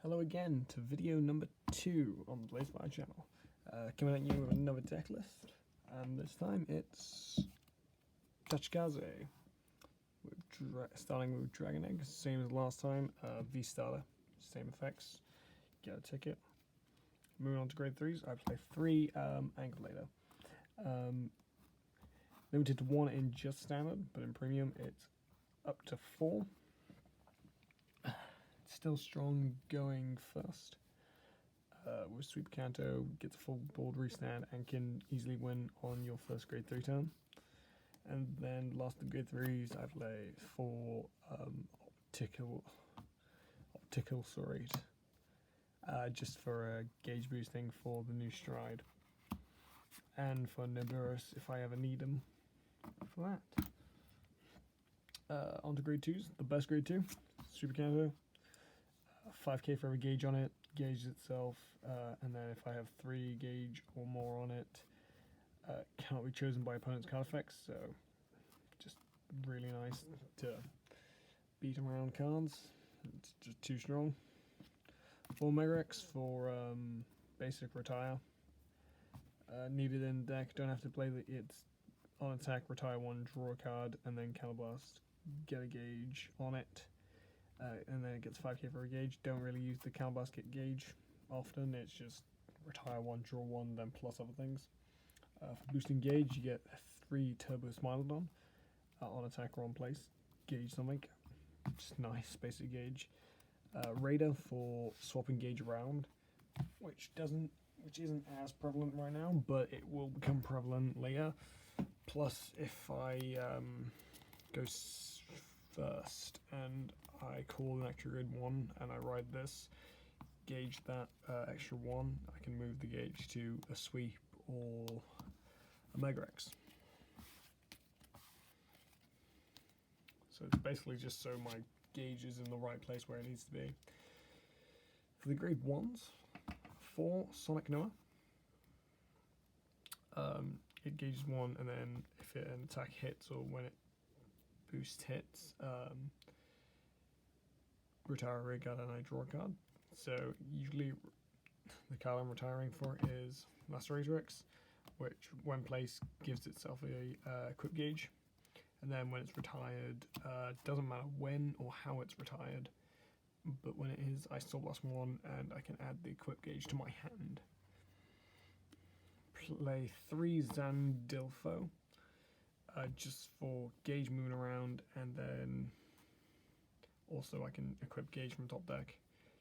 Hello again to video number 2 on the Blazefire channel. Coming at you with another deck list, and this time it's Tachikaze. Starting with Dragon Egg, same as last time. V-Starter, same effects. Get a ticket. Moving on to grade 3s, I play 3 Angulator. Limited to 1 in just standard, but in premium it's up to 4. Still strong going first. With Sweep Canto, gets a full board restand and can easily win on your first grade 3 turn. And then last of grade 3s, I play 4 Optical Serrate, just for a gauge boosting for the new Stride. And for Nibiru's if I ever need them for that. On to grade 2s, the best grade 2, Super Canto. 5k for every gauge on it, gauges itself, and then if I have 3 gauge or more on it, cannot be chosen by opponent's card effects, so just really nice to beat around cards. It's just too strong. 4 Megarex for basic retire. Needed in deck, don't have to play it's on attack, retire 1, draw a card, and then Counterblast, get a gauge on it. And then it gets 5k for a gauge. Don't really use the Counterblast kit gauge often, it's just retire 1, draw 1, then plus other things. For boosting gauge, you get 3 Turbo Smilodon on attack or on place. Gauge something. Just nice, basic gauge. Raider for swapping gauge around, which isn't as prevalent right now, but it will become prevalent later. Plus, if I go first and I call an extra grade 1 and I ride this, gauge that extra 1, I can move the gauge to a Sweep or a Megarex. So it's basically just so my gauge is in the right place where it needs to be. For the grade 1s, 4 Sonic Noah. It gauges 1, and then if an attack hits or when it boost hits, retire a rare card and I draw a card. So usually the card I'm retiring for is Lacerator-X, which when placed gives itself a equip gauge, and then when it's retired, doesn't matter when or how it's retired, but when it is, I still plus 1 and I can add the equip gauge to my hand. Play 3 Zandilfo. Just for gauge moving around, and then also I can equip gauge from top deck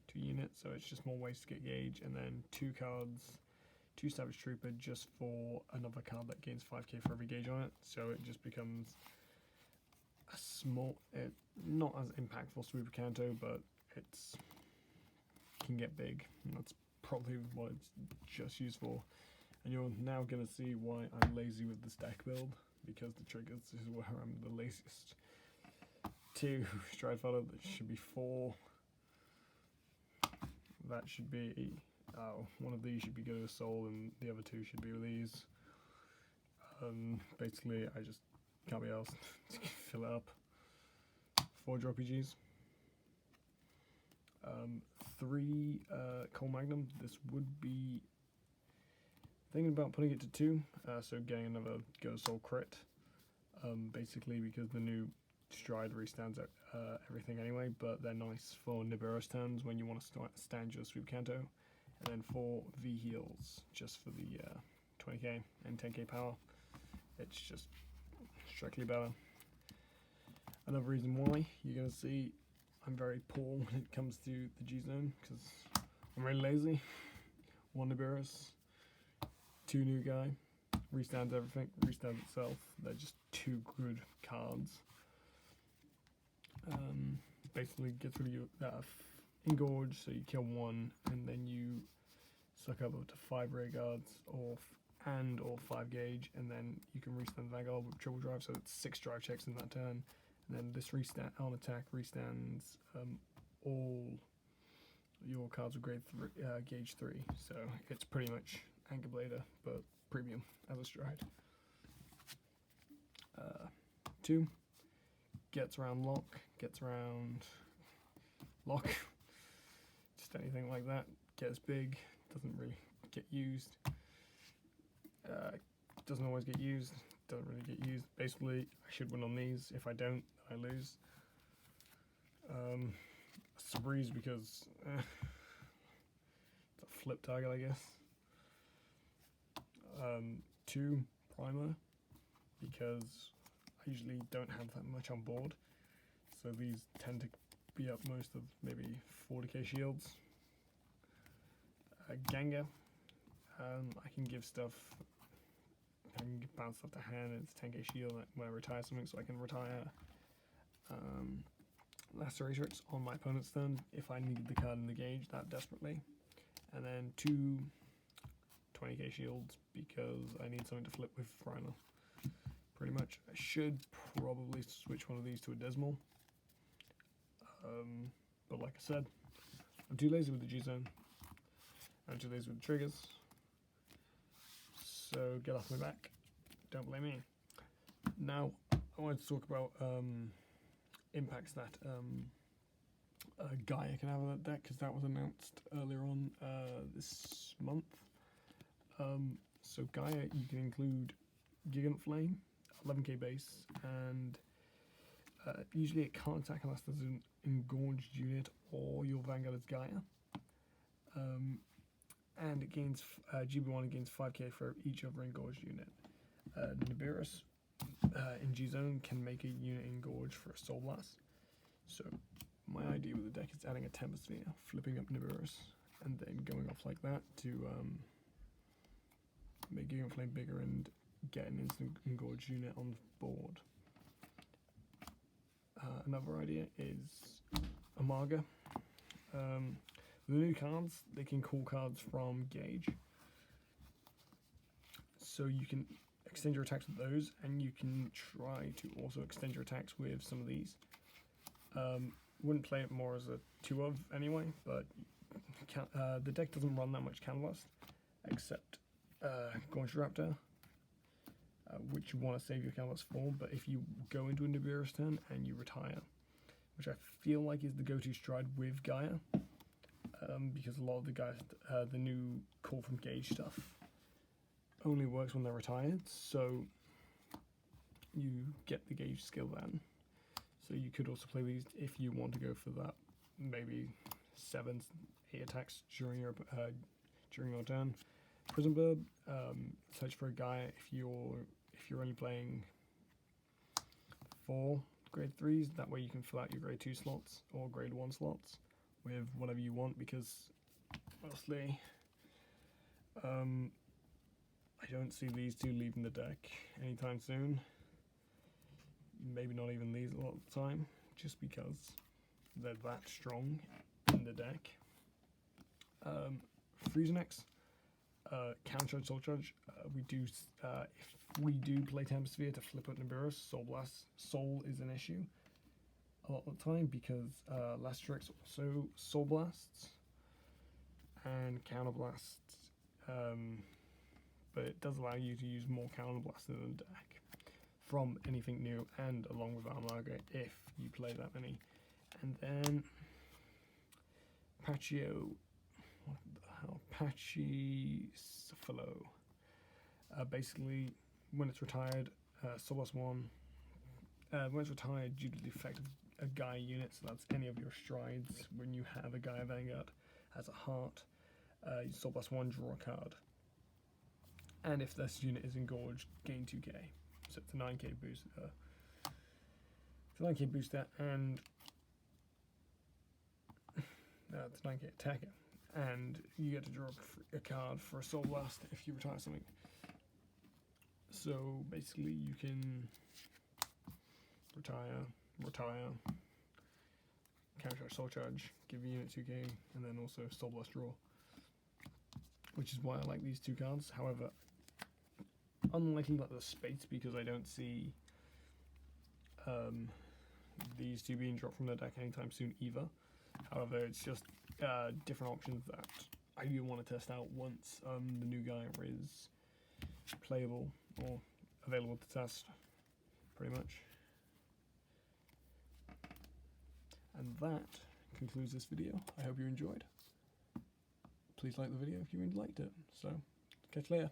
to unit, so it's just more ways to get gauge, and then 2 cards, 2 Savage Trooper just for another card that gains 5k for every gauge on it, so it just becomes a small, not as impactful Sweeper Canto, but it's can get big, and that's probably what it's just used for. And you're now going to see why I'm lazy with this deck build, because the triggers is where I'm the laziest. 2 Stride Fighter, that should be 4. That should be, one of these should be good with Soul, and the other 2 should be with these. Basically, I just can't be asked to fill it up. 4 RPGs. 3 Coal Magnum, this would be thinking about putting it to 2, so getting another Go Soul crit, basically because the new Stride restands everything anyway, but they're nice for Nibiru's turns when you want to stand your Sweep Canto. And then 4 V heals, just for the 20k and 10k power. It's just strictly better. Another reason why you're going to see I'm very poor when it comes to the G-Zone, because I'm really lazy. 1 Nibiru's, 2 new guy, restands everything, restands itself. They're just 2 good cards. Basically gets rid of your engorge, so you kill 1, and then you suck up to 5 rare guards or 5 gauge, and then you can restand Vanguard with triple drive, so it's 6 drive checks in that turn. And then this restand on attack restands all your cards with grade 3, gauge 3, so it's pretty much Anchor Blader, but premium as a Stride. 2 gets around lock, just anything. anything like that. Gets big, doesn't really get used. Doesn't always get used, doesn't really get used. Basically, I should win on these. If I don't, I lose. It's a breeze because it's a flip target, I guess. 2 primer because I usually don't have that much on board, so these tend to be up most of maybe 40k shields. Ganga, I can give stuff. I can bounce stuff to hand. It's 10k shield when I retire something, so I can retire Laceratrix on my opponent's turn if I needed the card in the gauge that desperately. And then 2 20k shields because I need something to flip with Final. Pretty much. I should probably switch one of these to a Dismal. But like I said, I'm too lazy with the G-Zone. I'm too lazy with the triggers. So get off my back. Don't blame me. Now, I wanted to talk about impacts that Gaia can have on that deck, because that was announced earlier on this month. So Gaia, you can include Gigant Flame, 11k base, and usually it can't attack unless there's an engorged unit or your Vanguard is Gaia. And it gains GB1 gains 5k for each other engorged unit. Nibiru's in G-Zone can make a unit engorge for a Soul Blast. So my idea with the deck is adding a Tempestsphere, flipping up Nibiru's, and then going off like that to make Gigant Flame bigger and get an instant engorged unit on the board. Another idea is Amaga. The new cards, they can call cards from Gauge. So you can extend your attacks with those, and you can try to also extend your attacks with some of these. Wouldn't play it more as a 2-of anyway, but the deck doesn't run that much Counterblast, except Gorge Raptor, which you want to save your Counterblast for, but if you go into a Nibiru's turn and you retire, which I feel like is the go-to stride with Gaia, because a lot of the guys, the new call from Gauge stuff only works when they're retired, so you get the Gauge skill then. So you could also play these if you want to go for that, maybe 7, 8 attacks during your turn. Prison Bird, search for a Gaia if you're only playing 4 grade 3s. That way you can fill out your grade 2 slots or grade 1 slots with whatever you want, because mostly I don't see these two leaving the deck anytime soon. Maybe not even these a lot of the time, just because they're that strong in the deck. Freezenex, Counter Soul Charge. If we do play Tempestsphere to flip out Nibiru's, Soul Blast. Soul is an issue a lot of the time because Laceratrix also Soul Blasts and Counter Blasts, but it does allow you to use more Counter Blasts in the deck from anything new, and along with Armaga if you play that many. And then Pachycephalo. Basically, when it's retired, Soul Blast 1. When it's retired due to the effect of a Gaia unit, so that's any of your strides. When you have a Gaia Vanguard as a heart, you Soul Blast 1, draw a card. And if this unit is engorged, gain 2k. So it's a 9k boost. It's a 9k booster, and it's a 9k attacker. And you get to draw a card for a Soul Blast if you retire something. So basically, you can retire, counter Soul Charge, give a unit 2k, and then also Soul Blast draw. Which is why I like these two cards. However, unlikely that the space, because I don't see these two being dropped from the deck anytime soon either. However, it's just different options that I do want to test out once the new Gaia is playable or available to test, pretty much. And that concludes this video. I hope you enjoyed. please like the video if you really liked it. So, catch you later.